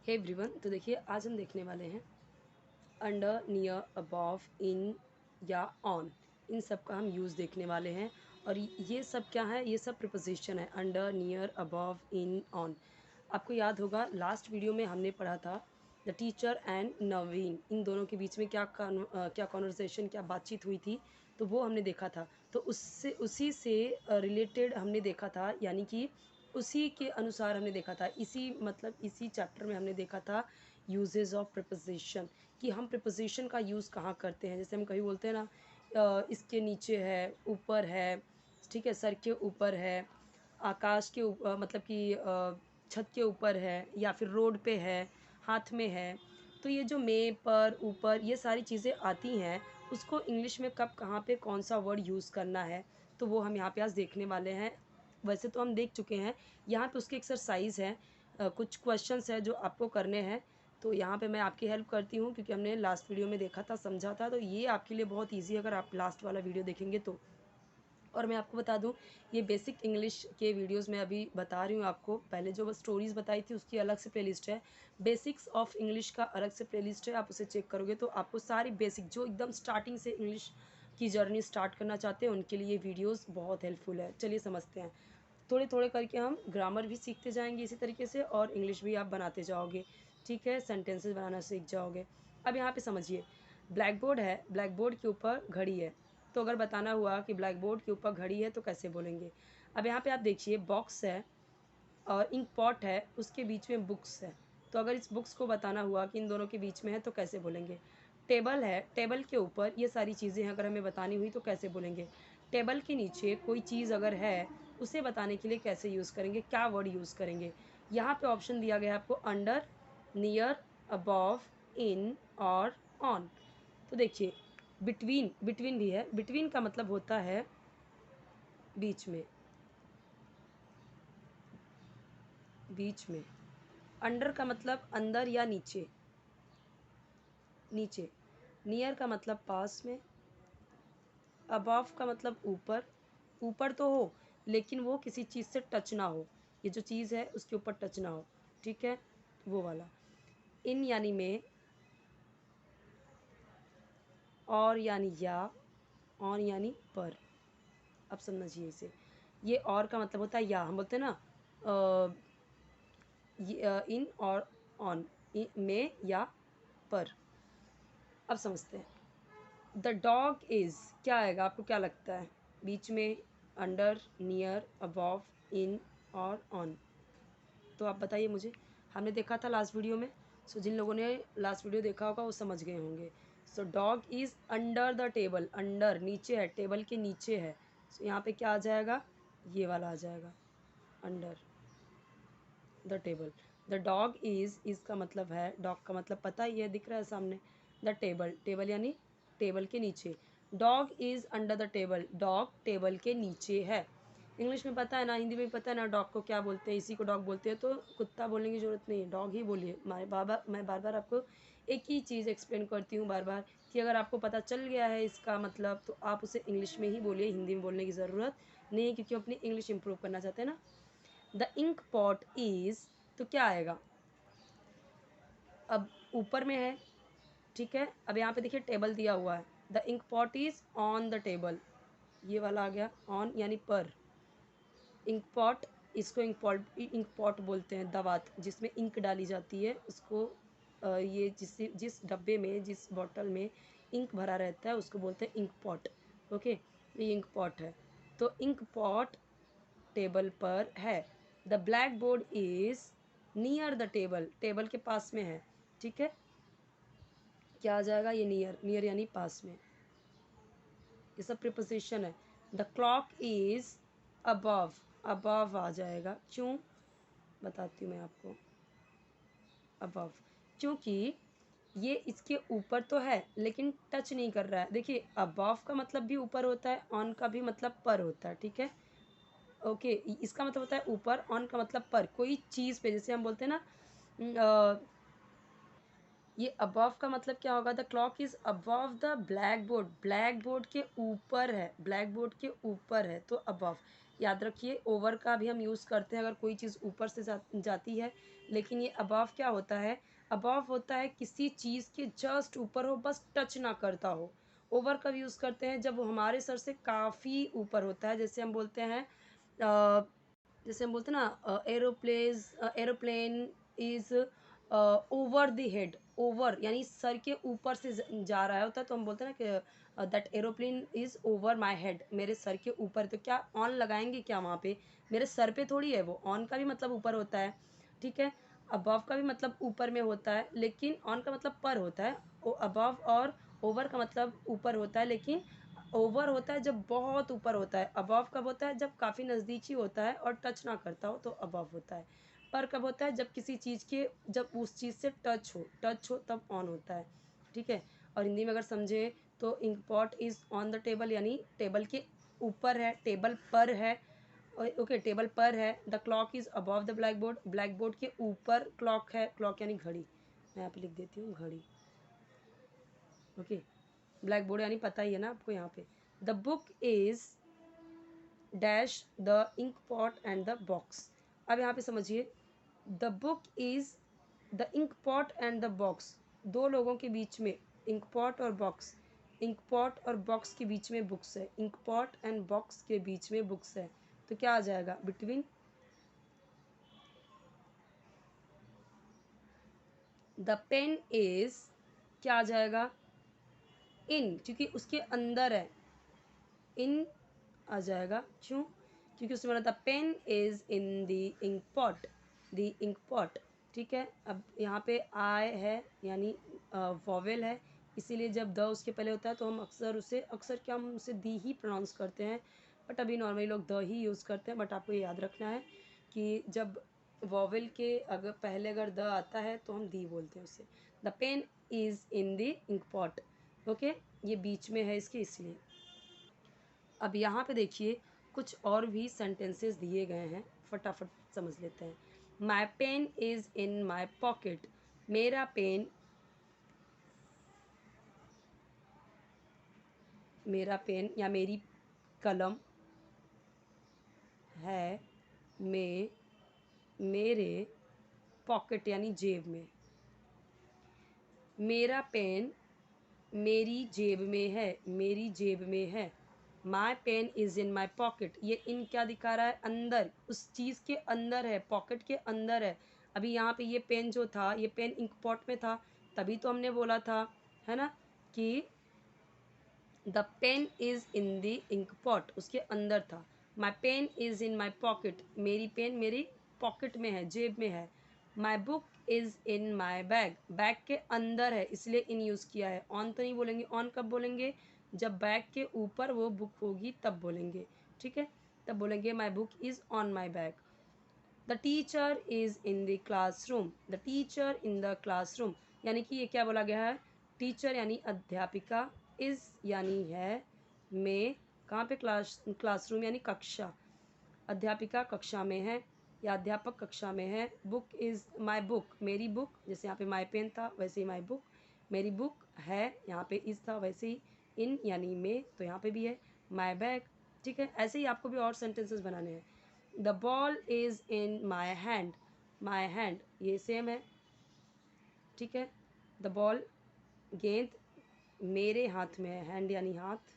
Hey everyone, तो देखिए आज हम देखने वाले हैं अंडर, नियर, अबव, इन या ऑन। इन सब का हम यूज़ देखने वाले हैं। और ये सब क्या है? ये सब प्रिपोजिशन है, under, near, above, in, on. आपको याद होगा लास्ट वीडियो में हमने पढ़ा था द टीचर एंड नवीन, इन दोनों के बीच में क्या कॉन्वर्सेशन, क्या बातचीत हुई थी, तो वो हमने देखा था। तो उससे उसी से रिलेटेड हमने देखा था, यानी कि उसी के अनुसार हमने देखा था, इसी चैप्टर में हमने देखा था यूजेस ऑफ प्रिपोजिशन, कि हम प्रिपोजिशन का यूज़ कहाँ करते हैं। जैसे हम कहीं बोलते हैं ना, इसके नीचे है, ऊपर है, ठीक है, सर के ऊपर है, आकाश के ऊपर, मतलब कि छत के ऊपर है, या फिर रोड पे है, हाथ में है। तो ये जो में, पर, ऊपर, ये सारी चीज़ें आती हैं, उसको इंग्लिश में कब कहाँ पे कौन सा वर्ड यूज़ करना है, तो वो हम यहाँ पे आज देखने वाले हैं। वैसे तो हम देख चुके हैं, यहाँ पे उसकी एक्सरसाइज है, कुछ क्वेश्चंस है जो आपको करने हैं। तो यहाँ पे मैं आपकी हेल्प करती हूँ, क्योंकि हमने लास्ट वीडियो में देखा था, समझा था, तो ये आपके लिए बहुत ईजी है अगर आप लास्ट वाला वीडियो देखेंगे तो। और मैं आपको बता दूं, ये बेसिक इंग्लिश के वीडियोस मैं अभी बता रही हूँ आपको। पहले जो स्टोरीज़ बताई थी उसकी अलग से प्लेलिस्ट है, बेसिक्स ऑफ इंग्लिश का अलग से प्लेलिस्ट है। आप उसे चेक करोगे तो आपको सारी बेसिक, जो एकदम स्टार्टिंग से इंग्लिश की जर्नी स्टार्ट करना चाहते हैं, उनके लिए वीडियोज़ बहुत हेल्पफुल है। चलिए समझते हैं। थोड़े थोड़े करके हम ग्रामर भी सीखते जाएंगे इसी तरीके से, और इंग्लिश भी आप बनाते जाओगे, ठीक है, सेंटेंसेस बनाना सीख जाओगे। अब यहाँ पे समझिए, ब्लैक बोर्ड है, ब्लैक बोर्ड के ऊपर घड़ी है। तो अगर बताना हुआ कि ब्लैक बोर्ड के ऊपर घड़ी है तो कैसे बोलेंगे? अब यहाँ पे आप देखिए, बॉक्स है और इंक पॉट है, उसके बीच में बुक्स है। तो अगर इस बुक्स को बताना हुआ कि इन दोनों के बीच में है तो कैसे बोलेंगे? टेबल है, टेबल के ऊपर ये सारी चीज़ें हैं, अगर हमें बतानी हुई तो कैसे बोलेंगे? टेबल के नीचे कोई चीज़ अगर है, उसे बताने के लिए कैसे यूज़ करेंगे, क्या वर्ड यूज़ करेंगे? यहाँ पे ऑप्शन दिया गया है आपको, अंडर, नियर, अबव, इन और ऑन। तो देखिए, बिटवीन, बिटवीन भी है। बिटवीन का मतलब होता है बीच में, बीच में। अंडर का मतलब अंदर या नीचे, नीचे। नियर का मतलब पास में। अबव का मतलब ऊपर, ऊपर तो हो लेकिन वो किसी चीज़ से टच ना हो, ये जो चीज़ है उसके ऊपर टच ना हो, ठीक है, वो वाला। इन यानी में, और यानी या, और यानी पर। अब समझिए इसे, ये और का मतलब होता है या, हम बोलते हैं ना इन और ऑन, में या पर। अब समझते हैं, द डॉग इज़ क्या आएगा? आपको क्या लगता है? बीच में अंडर, नियर, अबव, इन और ऑन। तो आप बताइए मुझे। हमने देखा था लास्ट वीडियो में, सो जिन लोगों ने लास्ट वीडियो देखा होगा वो समझ गए होंगे। So dog is under the table, under नीचे है, टेबल के नीचे है। सो यहाँ पे क्या आ जाएगा? ये वाला आ जाएगा, under the table. The dog is का मतलब है, डॉग का मतलब पता ही है, दिख रहा है सामने। द टेबल, टेबल यानी टेबल के नीचे। Dog is under the table, dog table के नीचे है। इंग्लिश में पता है ना, हिंदी में भी पता है ना डॉग को क्या बोलते हैं, इसी को डॉग बोलते हैं, तो कुत्ता बोलने की ज़रूरत नहीं है, डॉग ही बोलिए। मैं बार बार आपको एक ही चीज़ एक्सप्लेन करती हूँ बार बार, कि अगर आपको पता चल गया है इसका मतलब, तो आप उसे इंग्लिश में ही बोलिए, हिंदी में बोलने की ज़रूरत नहीं है, क्योंकि अपनी इंग्लिश इंप्रूव करना चाहते हैं ना। द इंक पॉट इज़, तो क्या आएगा? अब ऊपर में है, ठीक है। अब यहाँ पे देखिए टेबल दिया हुआ है, the ink pot is on the table, ये वाला आ गया, ऑन यानी पर। इंक पॉट, इसको इंक पॉट बोलते हैं, दवात जिसमें इंक डाली जाती है उसको, ये जिस डब्बे में, जिस बॉटल में इंक भरा रहता है उसको बोलते हैं इंक पॉट। ओके, ये इंक पॉट है। तो इंक पॉट टेबल पर है। The black board is near the table, table के पास में है, ठीक है। क्या आ जाएगा? ये नियर, नियर यानी पास में, ये सब प्रिपोजिशन है। The clock is above, above आ जाएगा, क्यों बताती हूँ मैं आपको। अबव क्योंकि ये इसके ऊपर तो है लेकिन टच नहीं कर रहा है। देखिए, अबव का मतलब भी ऊपर होता है, ऑन का भी मतलब पर होता है, ठीक है। ओके, इसका मतलब होता है ऊपर, ऑन का मतलब पर, कोई चीज़ पे, जैसे हम बोलते हैं ना, ये अबव का मतलब क्या होगा? The clock is above the black board, black board के ऊपर है, ब्लैक बोर्ड के ऊपर है, तो अबव। याद रखिए ओवर का भी हम यूज़ करते हैं अगर कोई चीज़ ऊपर से जाती है, लेकिन ये अबव क्या होता है, अबव होता है किसी चीज़ के जस्ट ऊपर हो, बस टच ना करता हो। ओवर कब यूज़ करते हैं, जब वो हमारे सर से काफ़ी ऊपर होता है, जैसे हम बोलते हैं ना aeroplane is over the head, over यानी सर के ऊपर से जा रहा होता है, तो हम बोलते हैं ना कि that aeroplane is over my head, मेरे सर के ऊपर। तो क्या ऑन लगाएंगे क्या वहाँ पे, मेरे सर पे थोड़ी है वो, ऑन का भी मतलब ऊपर होता है, ठीक है। अबव का भी मतलब ऊपर में होता है, लेकिन ऑन का मतलब पर होता है। अबव और ओवर का मतलब ऊपर होता है, लेकिन ओवर होता है जब बहुत ऊपर होता है, अबव कब होता है जब काफ़ी नज़दीक ही होता है और टच ना करता हो, तो अबव होता है। पर कब होता है, जब किसी चीज़ के, जब उस चीज़ से टच हो तब ऑन होता है, ठीक है। और हिंदी में अगर समझे तो ink pot is on the table यानी टेबल के ऊपर है, टेबल पर है। ओके, टेबल पर है। The clock is above the black board, black board के ऊपर क्लॉक है, क्लॉक यानी घड़ी, मैं यहाँ पे लिख देती हूँ घड़ी। ओके, ब्लैक बोर्ड यानी पता ही है ना आपको यहाँ पे। The book is dash the ink pot and the box. अब यहाँ पे समझिए, the book is the ink pot and the box, दो लोगों के बीच में इंक पॉट और बॉक्स, इंक पॉट और बॉक्स के बीच में बुक्स है, इंक पॉट एंड बॉक्स के बीच में बुक्स है, तो क्या आ जाएगा, बिटवीन। द पेन इज़ क्या आ जाएगा, इन, क्योंकि उसके अंदर है, इन आ जाएगा, क्यों, क्योंकि उसने बोला था pen is in the ink pot, the ink pot, ठीक है। अब यहाँ पे आई है यानी वॉवेल है, इसीलिए जब द उसके पहले होता है तो हम अक्सर क्या हम उसे दी ही प्रोनाउंस करते हैं, बट अभी नॉर्मली लोग द ही यूज़ करते हैं। बट आपको ये याद रखना है कि जब वॉवेल के अगर पहले अगर द आता है तो हम दी बोलते हैं उसे। The pen is in the ink pot, okay, ये बीच में है इसके, इसलिए। अब यहाँ पे देखिए कुछ और भी सेंटेंसेस दिए गए हैं, फटाफट समझ लेते हैं। My pen is in my pocket, मेरा पेन, मेरा पेन या मेरी कलम है में मेरे पॉकेट यानी जेब में, मेरा पेन मेरी जेब में है, मेरी जेब में है। My pen is in my pocket, ये इन क्या दिखा रहा है, अंदर, उस चीज़ के अंदर है, पॉकेट के अंदर है। अभी यहाँ पे ये पेन जो था, ये पेन इंक पॉट में था, तभी तो हमने बोला था, है ना, कि the pen is in the ink pot, उसके अंदर था। My pen is in my pocket, मेरी पेन मेरी पॉकेट में है, जेब में है। My book is in my bag, bag के अंदर है, इसलिए इन यूज़ किया है। ऑन तो नहीं बोलेंगे, ऑन कब बोलेंगे, जब बैग के ऊपर वो बुक होगी तब बोलेंगे, ठीक है, तब बोलेंगे माई book is on my bag. The teacher is in the classroom, the teacher in the classroom, यानी कि ये क्या बोला गया है, टीचर यानी अध्यापिका, इज़ यानी है, में, कहाँ पे, क्लासरूम यानी कक्षा, अध्यापिका कक्षा में है या अध्यापक कक्षा में है। बुक इज़ माई बुक, मेरी बुक, जैसे यहाँ पे माई पेन था वैसे ही माई बुक, मेरी बुक है, यहाँ पे इज़ था वैसे ही इन यानी में, तो यहाँ पे भी है माई बैग, ठीक है। ऐसे ही आपको भी और सेंटेंसेस बनाने हैं। The ball is in my hand, my hand ये सेम है, ठीक है। द बॉल गेंद मेरे हाथ में है, हैंड यानी हाथ,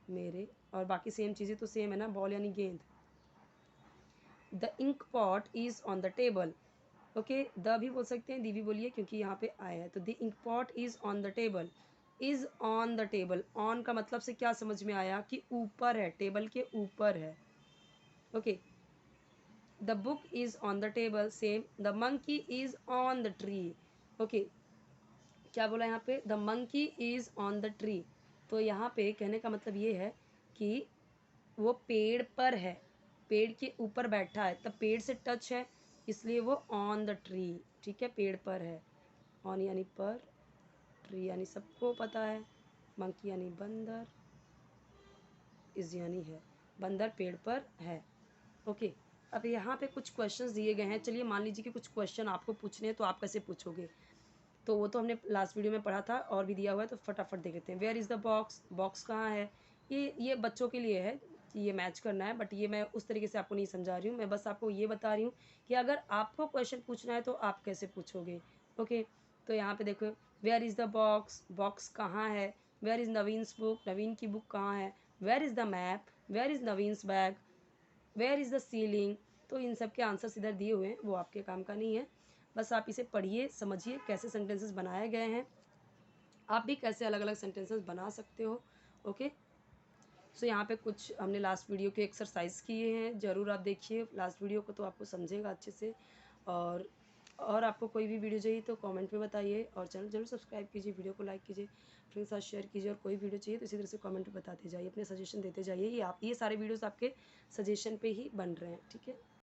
मेरे, और बाकी सेम चीज़ें तो सेम है ना, बॉल यानी गेंद। The ink pot is on the table, okay, the भी बोल सकते हैं, दी भी बोलिए क्योंकि यहाँ पे आया है, तो the ink pot is on the table, is on the table, on का मतलब से क्या समझ में आया कि ऊपर है, टेबल के ऊपर है, okay. The book is on the table, same. The monkey is on the tree, okay, क्या बोला यहाँ पे, the monkey is on the tree, तो यहाँ पे कहने का मतलब ये है कि वो पेड़ पर है, पेड़ के ऊपर बैठा है, तब पेड़ से टच है, इसलिए वो ऑन द ट्री, ठीक है, पेड़ पर है। ऑन यानी पर, ट्री यानी सबको पता है, मंकी यानी बंदर, इज यानी है, बंदर पेड़ पर है, ओके। अब यहाँ पे कुछ क्वेश्चंस दिए गए हैं, चलिए मान लीजिए कि कुछ क्वेश्चन आपको पूछने हैं, तो आप कैसे पूछोगे, तो वो तो हमने लास्ट वीडियो में पढ़ा था और भी दिया हुआ है, तो फटाफट देख लेते हैं। Where is the box, box कहाँ है, ये बच्चों के लिए है, कि ये मैच करना है, बट ये मैं उस तरीके से आपको नहीं समझा रही हूँ। मैं बस आपको ये बता रही हूँ कि अगर आपको क्वेश्चन पूछना है तो आप कैसे पूछोगे। ओके, तो यहाँ पे देखो, where is the box, box कहाँ है, where is Naveen's book, Naveen की बुक कहाँ है, where is the map, where is Naveen's bag, where is the ceiling. तो इन सब के आंसर्स इधर दिए हुए हैं, वो आपके काम का नहीं है। बस आप इसे पढ़िए, समझिए कैसे सेंटेंसेस बनाए गए हैं, आप भी कैसे अलग अलग सेंटेंसेस बना सकते हो। ओके, सो यहाँ पे कुछ हमने लास्ट वीडियो के एक्सरसाइज किए हैं, ज़रूर आप देखिए लास्ट वीडियो को, तो आपको समझेगा अच्छे से। और आपको कोई भी वीडियो चाहिए तो कमेंट में बताइए, और चैनल जरूर सब्सक्राइब कीजिए, वीडियो को लाइक कीजिए, फ्रेंड्स के साथ शेयर कीजिए, और कोई वीडियो चाहिए तो इसी तरह से कमेंट में बताते जाइए, अपने सजेशन देते जाइए। ये सारे वीडियोस आपके सजेशन पे ही बन रहे हैं, ठीक है।